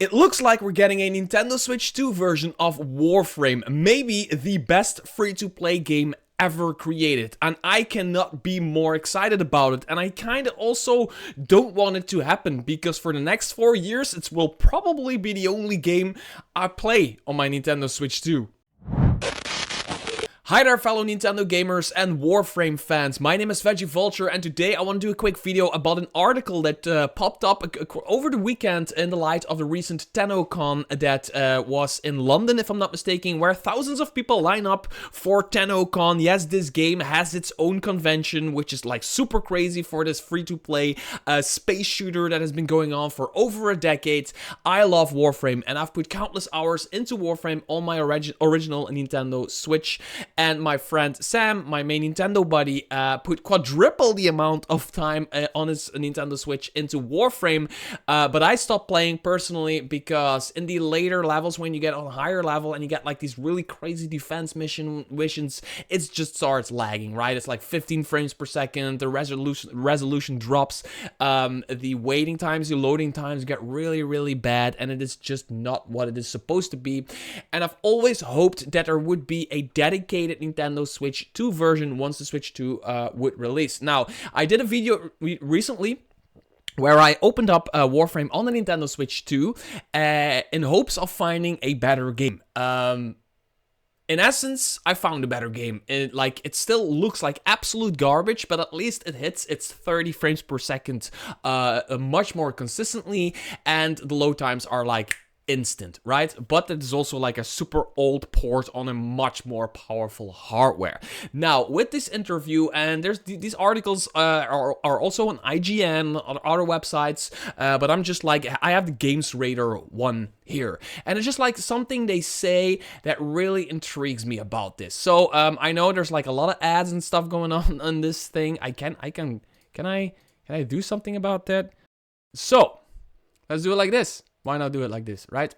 It looks like we're getting a Nintendo Switch 2 version of Warframe, maybe the best free-to-play game ever created, and I cannot be more excited about it. And I kind of also don't want it to happen, because for the next 4 years it will probably be the only game I play on my Nintendo Switch 2. Hi there, fellow Nintendo gamers and Warframe fans. My name is Veggie Vulture, and today I want to do a quick video about an article that popped up over the weekend in the light of the recent TennoCon that was in London, if I'm not mistaken, where thousands of people line up for TennoCon. Yes, this game has its own convention, which is like super crazy for this free-to-play space shooter that has been going on for over a decade. I love Warframe, and I've put countless hours into Warframe on my original Nintendo Switch. And my friend Sam, my main Nintendo buddy, put quadruple the amount of time on his Nintendo Switch into Warframe. But I stopped playing personally because in the later levels, when you get on a higher level and you get like these really crazy defense missions, it just starts lagging, right? It's like 15 frames per second. The resolution drops. The waiting times, the loading times get really, really bad, and it is just not what it is supposed to be. And I've always hoped that there would be a dedicated Nintendo Switch 2 version once the Switch 2 would release. Now, I did a video recently where I opened up Warframe on the Nintendo Switch 2 in hopes of finding a better game. In essence, I found a better game. It still looks like absolute garbage, but at least it hits its 30 frames per second much more consistently, and the load times are like instant, right? But it is also like a super old port on a much more powerful hardware. Now, with this interview, and there's these articles are also on IGN, on other websites, but I'm just like, I have the Games Radar 1 here, and it's just like something they say that really intrigues me about this. So I know there's like a lot of ads and stuff going on this thing. Can I do something about that? So let's do it like this. Why not do it like this, right?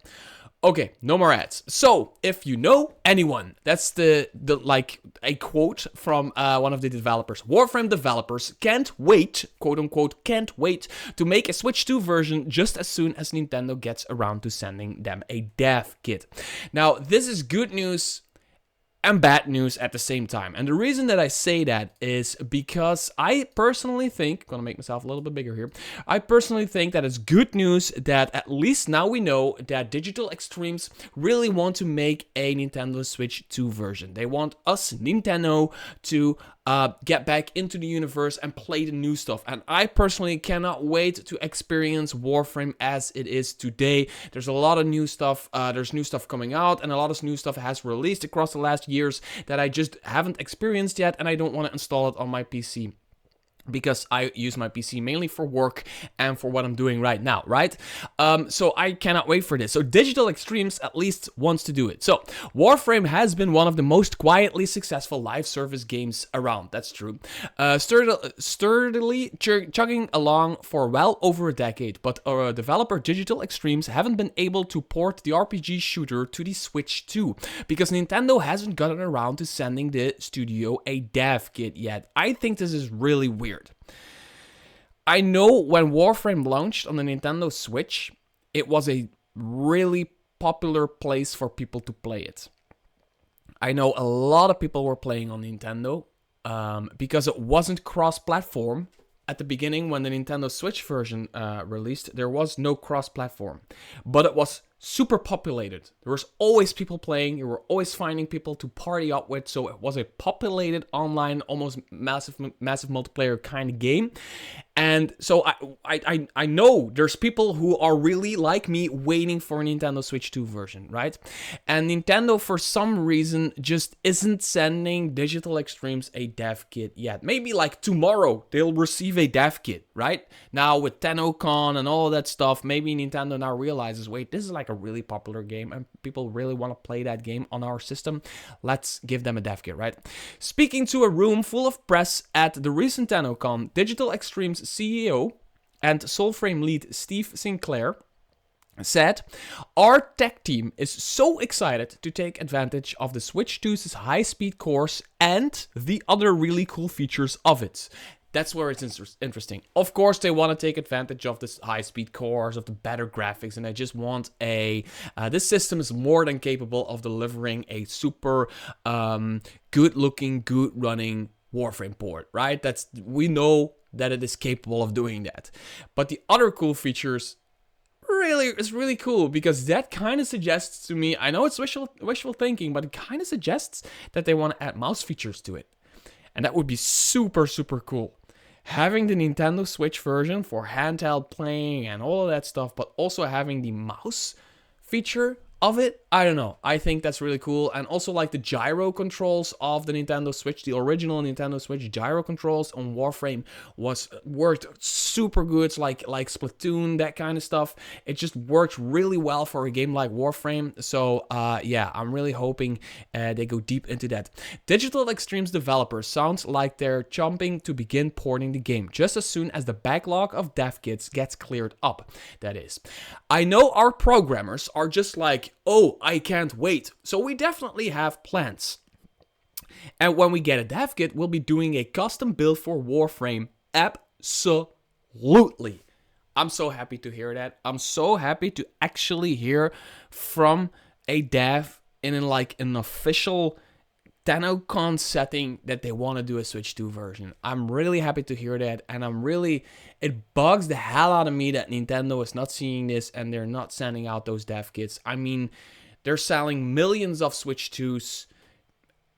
Okay, no more ads. So, if you know anyone, that's the like a quote from one of the developers. Warframe developers can't wait, quote unquote, can't wait to make a Switch 2 version just as soon as Nintendo gets around to sending them a dev kit. Now, this is good news and bad news at the same time. And the reason that I say that is because I personally think, I'm gonna make myself a little bit bigger here, I personally think that it's good news that at least now we know that Digital Extremes really want to make a Nintendo Switch 2 version. They want us, Nintendo, to get back into the universe and play the new stuff. And I personally cannot wait to experience Warframe as it is today. There's a lot of new stuff. There's new stuff coming out, and a lot of new stuff has released across the last years that I just haven't experienced yet, and I don't want to install it on my PC, because I use my PC mainly for work and for what I'm doing right now, right? So I cannot wait for this. So Digital Extremes at least wants to do it. So Warframe has been one of the most quietly successful live service games around. That's true. Sturdily chugging along for well over a decade, but developer Digital Extremes haven't been able to port the RPG shooter to the Switch 2 because Nintendo hasn't gotten around to sending the studio a dev kit yet. I think this is really weird. I know when Warframe launched on the Nintendo Switch, it was a really popular place for people to play it. I know a lot of people were playing on Nintendo because it wasn't cross-platform. At the beginning, when the Nintendo Switch version released, there was no cross-platform, but it was super populated. There was always people playing. You were always finding people to party up with. So it was a populated online, almost massive multiplayer kind of game. And so I know there's people who are really like me waiting for a Nintendo Switch 2 version, right? And Nintendo, for some reason, just isn't sending Digital Extremes a dev kit yet. Maybe like tomorrow they'll receive a dev kit, right? Now with TennoCon and all of that stuff, maybe Nintendo now realizes, wait, this is like a really popular game and people really want to play that game on our system. Let's give them a dev kit, right? Speaking to a room full of press at the recent TennoCon, Digital Extremes CEO and Soulframe lead Steve Sinclair said, "Our tech team is so excited to take advantage of the Switch 2's high-speed cores and the other really cool features of it. That's where it's interesting. Of course, they want to take advantage of this high-speed cores, of the better graphics, and they just want a... this system is more than capable of delivering a super good-looking, good-running Warframe port, right? We know that it is capable of doing that. But the other cool features is really cool, because that kind of suggests to me, I know it's wishful thinking, but it kind of suggests that they want to add mouse features to it. And that would be super, super cool. Having the Nintendo Switch version for handheld playing and all of that stuff, but also having the mouse feature of it, I don't know. I think that's really cool. And also like the gyro controls of the Nintendo Switch, the original Nintendo Switch gyro controls on Warframe worked super good. It's like Splatoon, that kind of stuff. It just works really well for a game like Warframe. So yeah, I'm really hoping they go deep into that. Digital Extremes developers sounds like they're chomping to begin porting the game just as soon as the backlog of dev kits gets cleared up, that is. I know our programmers are just like, oh, I can't wait. So we definitely have plans. And when we get a dev kit, we'll be doing a custom build for Warframe. Absolutely. I'm so happy to hear that. I'm so happy to actually hear from a dev in like an official TennoCon setting that they want to do a Switch 2 version. I'm really happy to hear that, and it bugs the hell out of me that Nintendo is not seeing this and they're not sending out those dev kits. I mean, they're selling millions of Switch 2s,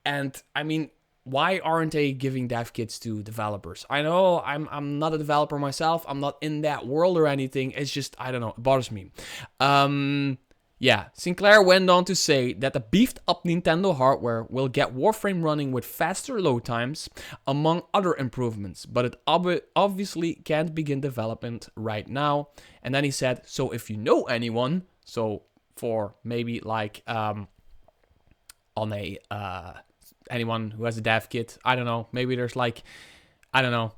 and I mean, why aren't they giving dev kits to developers? I know I'm not a developer myself. I'm not in that world or anything. It's just, I don't know, it bothers me. Yeah, Sinclair went on to say that the beefed up Nintendo hardware will get Warframe running with faster load times, among other improvements, but it obviously can't begin development right now. And then he said, so if you know anyone, so for maybe like on a anyone who has a dev kit, I don't know, maybe there's like, I don't know,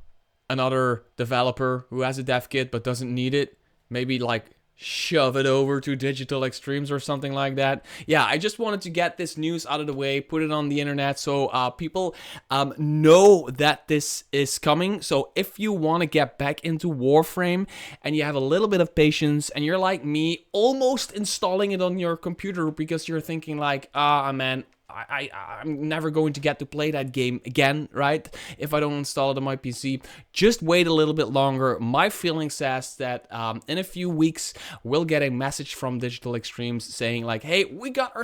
another developer who has a dev kit but doesn't need it, maybe like shove it over to Digital Extremes or something like that. Yeah, I just wanted to get this news out of the way, put it on the internet so people know that this is coming. So if you want to get back into Warframe and you have a little bit of patience and you're like me, almost installing it on your computer because you're thinking like, man, I'm never going to get to play that game again, right? If I don't install it on my PC, just wait a little bit longer. My feeling says that in a few weeks, we'll get a message from Digital Extremes saying like, hey, we got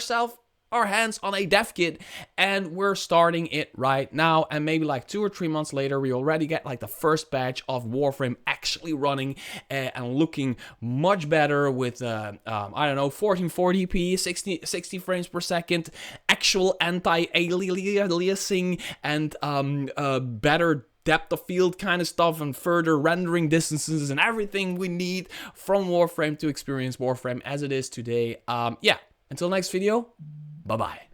our hands on a dev kit and we're starting it right now. And maybe like 2 or 3 months later, we already get like the first batch of Warframe actually running and looking much better with, I don't know, 1440p, 60 frames per second, actual anti-aliasing and better depth of field kind of stuff and further rendering distances and everything we need from Warframe to experience Warframe as it is today. Yeah, until next video. Bye-bye.